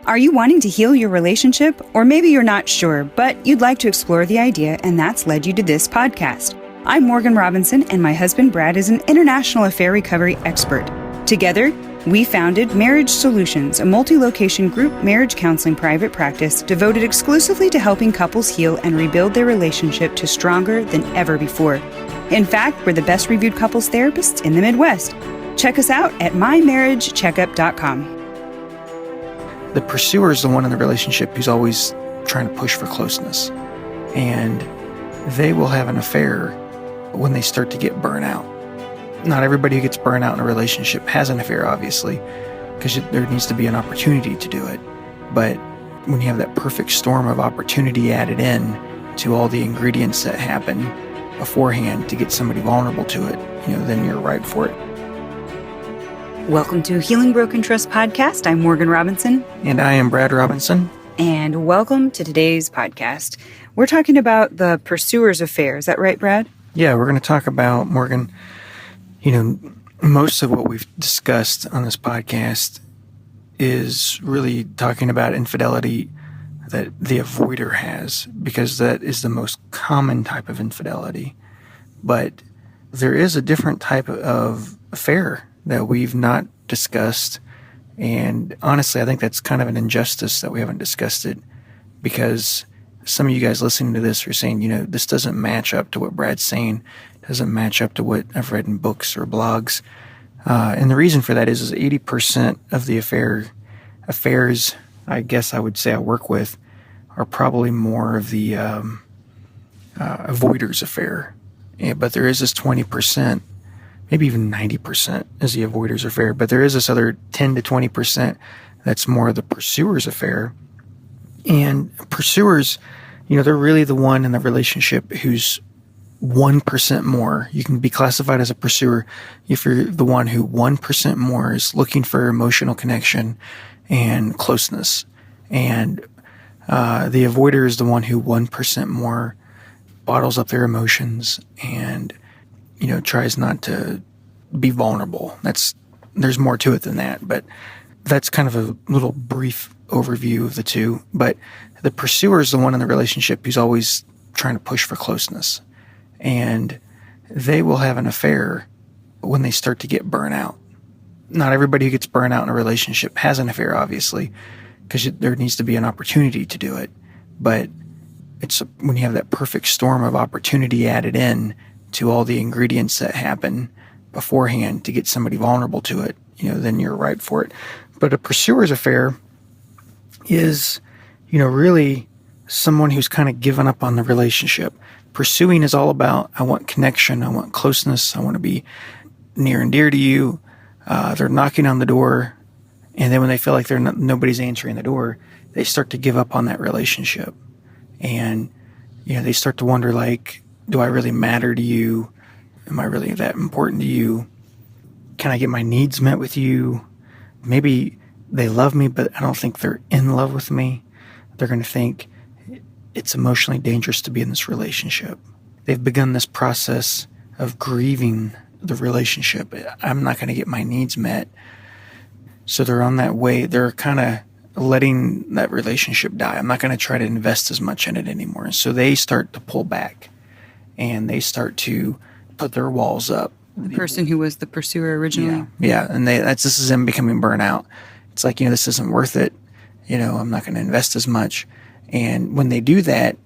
Are you wanting to heal your relationship? Or maybe you're not sure, but you'd like to explore the idea, and that's led you to this podcast. I'm Morgan Robinson, and my husband Brad is an international affair recovery expert. Together, we founded Marriage Solutions, a multi-location group marriage counseling private practice devoted exclusively to helping couples heal and rebuild their relationship to stronger than ever before. In fact, we're the best reviewed couples therapists in the Midwest. Check us out at mymarriagecheckup.com. The pursuer is the one in the relationship who's always trying to push for closeness. And they will have an affair when they start to get burnt out. Not everybody who gets burnt out in a relationship has an affair, obviously, because there needs to be an opportunity to do it. But when you have that perfect storm of opportunity added in to all the ingredients that happen beforehand to get somebody vulnerable to it, then you're ripe for it. Welcome to Healing Broken Trust Podcast. I'm Morgan Robinson. And I am Brad Robinson. And welcome to today's podcast. We're talking about the pursuer's affair. Is that right, Brad? Yeah, we're going to talk about, Morgan, most of what we've discussed on this podcast is really talking about infidelity that the avoider has, because that is the most common type of infidelity. But there is a different type of affair that we've not discussed. And honestly, I think that's kind of an injustice that we haven't discussed it, because some of you guys listening to this are saying, this doesn't match up to what Brad's saying, doesn't match up to what I've read in books or blogs. And the reason for that is 80% of the affairs, I guess I would say I work with, are probably more of the avoider's affair. Yeah, but there is this 20%, maybe even 90% is the avoider's affair, but there is this other 10 to 20% that's more of the pursuer's affair. And pursuers, they're really the one in the relationship who's 1% more. You can be classified as a pursuer if you're the one who 1% more is looking for emotional connection and closeness. And the avoider is the one who 1% more bottles up their emotions and tries not to be vulnerable. There's more to it than that, but that's kind of a little brief overview of the two. But the pursuer is the one in the relationship who's always trying to push for closeness. And they will have an affair when they start to get burnt out. Not everybody who gets burnt out in a relationship has an affair, obviously, because there needs to be an opportunity to do it. But it's when you have that perfect storm of opportunity added in to all the ingredients that happen beforehand to get somebody vulnerable to it, then you're ripe for it. But a pursuer's affair is, really someone who's kind of given up on the relationship. Pursuing is all about, I want connection, I want closeness, I want to be near and dear to you. They're knocking on the door, and then when they feel like nobody's answering the door, they start to give up on that relationship. And, they start to wonder, do I really matter to you? Am I really that important to you? Can I get my needs met with you? Maybe they love me, but I don't think they're in love with me. They're going to think it's emotionally dangerous to be in this relationship. They've begun this process of grieving the relationship. I'm not going to get my needs met. So they're on that way. They're kind of letting that relationship die. I'm not going to try to invest as much in it anymore. So they start to pull back, and they start to put their walls up. The person who was the pursuer originally. Yeah. And this is them becoming burnt out. It's like, this isn't worth it. I'm not going to invest as much. And when they do that,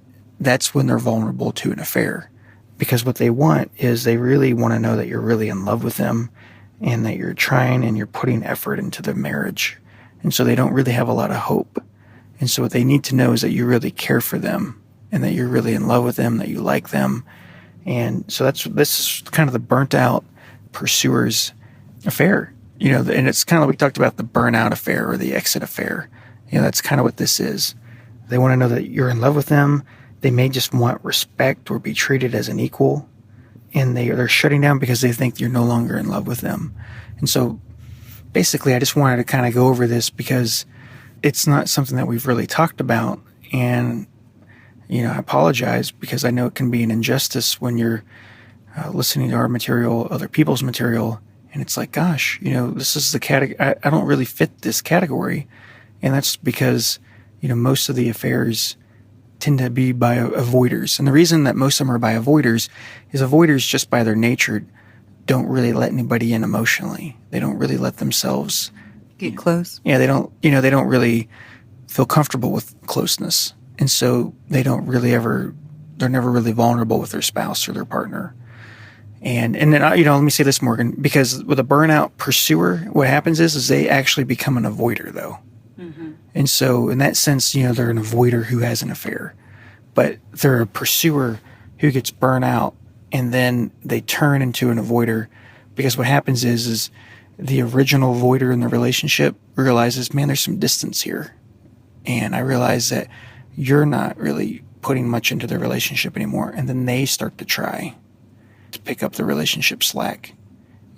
that's when they're vulnerable to an affair. Because what they want is they really want to know that you're really in love with them and that you're trying and you're putting effort into their marriage. And so they don't really have a lot of hope. And so what they need to know is that you really care for them and that you're really in love with them, that you like them. And so this is kind of the burnt out pursuer's affair. And it's kind of like we talked about the burnout affair or the exit affair. That's kind of what this is. They want to know that you're in love with them. They may just want respect or be treated as an equal. And they're shutting down because they think you're no longer in love with them. And so basically, I just wanted to kind of go over this because it's not something that we've really talked about. And, I apologize because I know it can be an injustice when you're listening to our material, other people's material, and it's like, gosh, this is the category. I don't really fit this category. And that's because, most of the affairs tend to be by avoiders. And the reason that most of them are by avoiders is avoiders, just by their nature, don't really let anybody in emotionally. They don't really let themselves get close. Yeah, they don't really feel comfortable with closeness. And so they're never really vulnerable with their spouse or their partner. And then, let me say this, Morgan, because with a burnout pursuer, what happens is they actually become an avoider, though. Mm-hmm. And so in that sense, they're an avoider who has an affair, but they're a pursuer who gets burnt out, and then they turn into an avoider, because what happens is the original avoider in the relationship realizes, man, there's some distance here. And I realize that you're not really putting much into the relationship anymore. And then they start to try to pick up the relationship slack.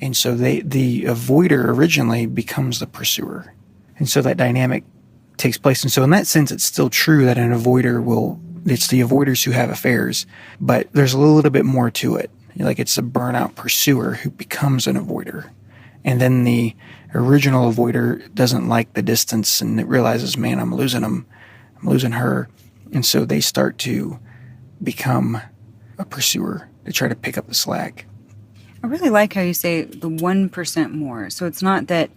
And so the avoider originally becomes the pursuer. And so that dynamic takes place. And so in that sense, it's still true that it's the avoiders who have affairs, but there's a little bit more to it. Like, it's a burnout pursuer who becomes an avoider. And then the original avoider doesn't like the distance, and it realizes, man, I'm losing him. I'm losing her. And so they start to become a pursuer to try to pick up the slack. I really like how you say the 1% more. So it's not that,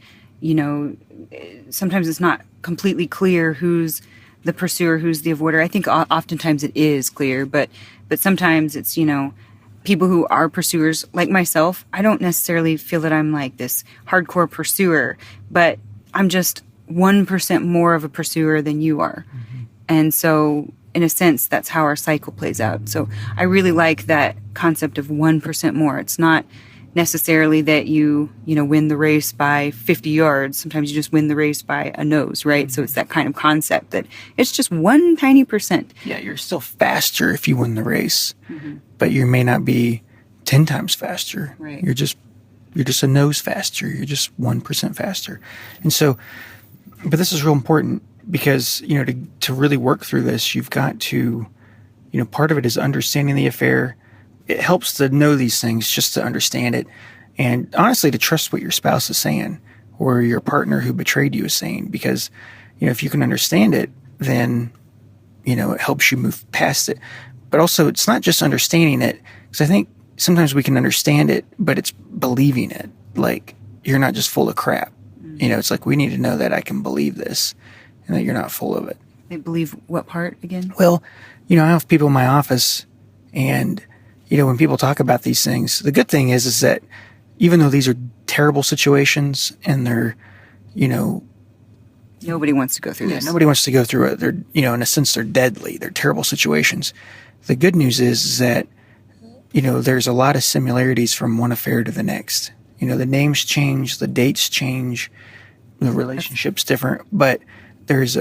sometimes it's not completely clear who's the pursuer, who's the avoider. I think oftentimes it is clear, but sometimes it's, people who are pursuers, like myself. I don't necessarily feel that I'm like this hardcore pursuer, but I'm just 1% more of a pursuer than you are. Mm-hmm. And so, in a sense, that's how our cycle plays out. So I really like that concept of 1% more. It's not necessarily that you win the race by 50 yards. Sometimes you just win the race by a nose, right? So it's that kind of concept that it's just one tiny percent. Yeah, you're still faster if you win the race, mm-hmm. but you may not be 10 times faster. Right. You're just a nose faster. You're just 1% faster. And so, but this is real important, because, to really work through this, you've got to, part of it is understanding the affair. It helps to know these things, just to understand it, and honestly to trust what your spouse is saying or your partner who betrayed you is saying, because, if you can understand it, then, it helps you move past it. But also, it's not just understanding it, because I think sometimes we can understand it, but it's believing it. Like, you're not just full of crap. Mm-hmm. It's like, we need to know that I can believe this and that you're not full of it. They believe what part again? Well, I have people in my office, and when people talk about these things, the good thing is that even though these are terrible situations and they're, nobody wants to go through this. Nobody wants to go through it. They're, in a sense, they're deadly. They're terrible situations. The good news is that, there's a lot of similarities from one affair to the next. The names change, the dates change, the relationship's different, but there's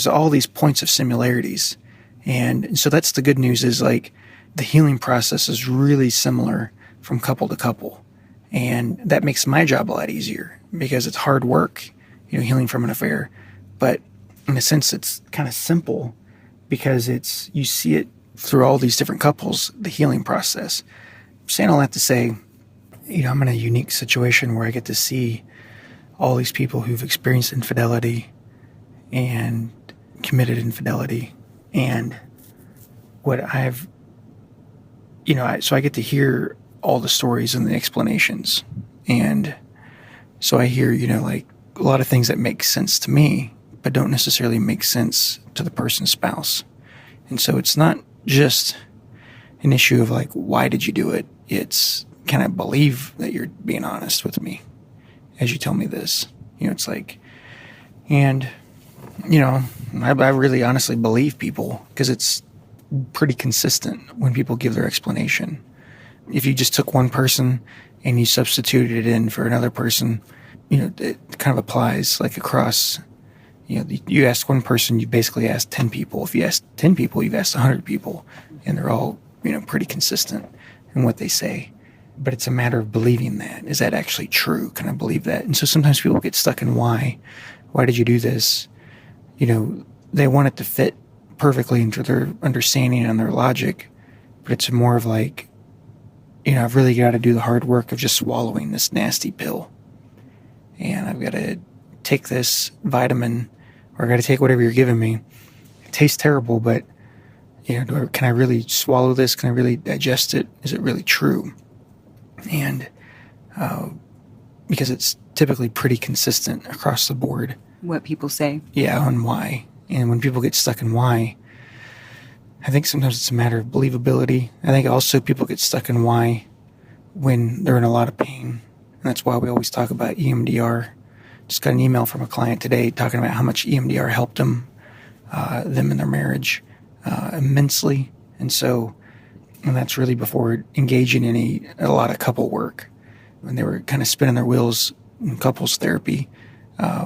all these points of similarities. And so that's the good news, is like, the healing process is really similar from couple to couple. And that makes my job a lot easier, because it's hard work, healing from an affair. But in a sense, it's kind of simple, because you see it through all these different couples, the healing process. I'm saying all that to say, I'm in a unique situation where I get to see all these people who've experienced infidelity and committed infidelity. And what I've so I get to hear all the stories and the explanations. And so I hear, like, a lot of things that make sense to me, but don't necessarily make sense to the person's spouse. And so it's not just an issue of like, why did you do it? It's, can I believe that you're being honest with me as you tell me this? It's like, and, I really honestly believe people, because it's pretty consistent when people give their explanation. If you just took one person and you substituted it in for another person, it kind of applies like across, you ask one person, you basically ask 10 people. If you ask 10 people, you've asked 100 people, and they're all, pretty consistent in what they say. But it's a matter of believing that. Is that actually true? Can I believe that? And so sometimes people get stuck in why. Why did you do this? They want it to fit perfectly into their understanding and their logic, but it's more of like, I've really got to do the hard work of just swallowing this nasty pill, and I've got to take this vitamin, or I got to take whatever you're giving me. It tastes terrible, but can I really swallow this? Can I really digest it? Is it really true? And because it's typically pretty consistent across the board. What people say. Yeah, on why. And when people get stuck in why, I think sometimes it's a matter of believability. I think also people get stuck in why when they're in a lot of pain. And that's why we always talk about EMDR. Just got an email from a client today talking about how much EMDR helped them in their marriage immensely. And that's really before engaging in a lot of couple work, when they were kind of spinning their wheels in couples therapy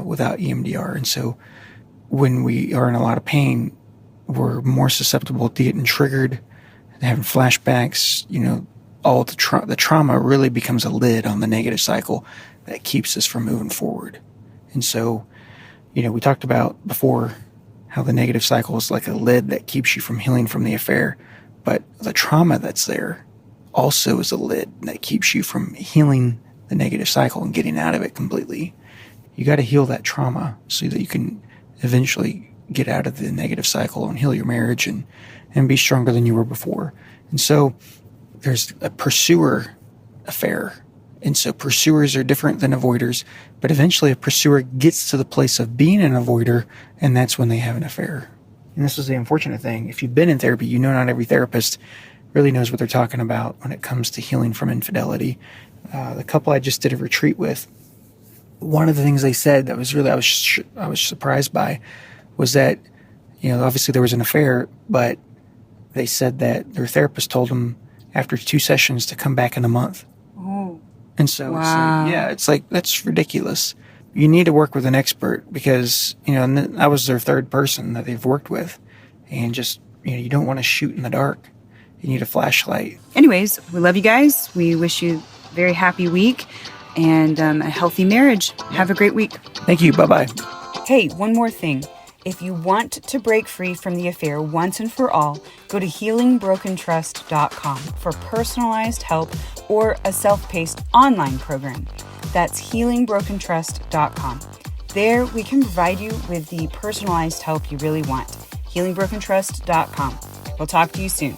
without EMDR. And so when we are in a lot of pain, we're more susceptible to getting triggered and having flashbacks. All the trauma really becomes a lid on the negative cycle that keeps us from moving forward. And so, we talked about before how the negative cycle is like a lid that keeps you from healing from the affair, but the trauma that's there also is a lid that keeps you from healing the negative cycle and getting out of it completely. You got to heal that trauma so that you can eventually get out of the negative cycle and heal your marriage and be stronger than you were before. And so there's a pursuer affair. And so pursuers are different than avoiders, but eventually a pursuer gets to the place of being an avoider, and that's when they have an affair. And this is the unfortunate thing. If you've been in therapy, not every therapist really knows what they're talking about when it comes to healing from infidelity. The couple I just did a retreat with, one of the things they said that was really, I was surprised by, was that, obviously there was an affair, but they said that their therapist told them after 2 sessions to come back in a month. Oh. And so wow. It's like, that's ridiculous. You need to work with an expert because, and I was their third person that they've worked with. And just, you don't want to shoot in the dark. You need a flashlight. Anyways, we love you guys. We wish you a very happy week and a healthy marriage. Have a great week. Thank you. Bye-bye. Hey, one more thing. If you want to break free from the affair once and for all, go to healingbrokentrust.com for personalized help or a self-paced online program. That's healingbrokentrust.com. There, we can provide you with the personalized help you really want. healingbrokentrust.com. We'll talk to you soon.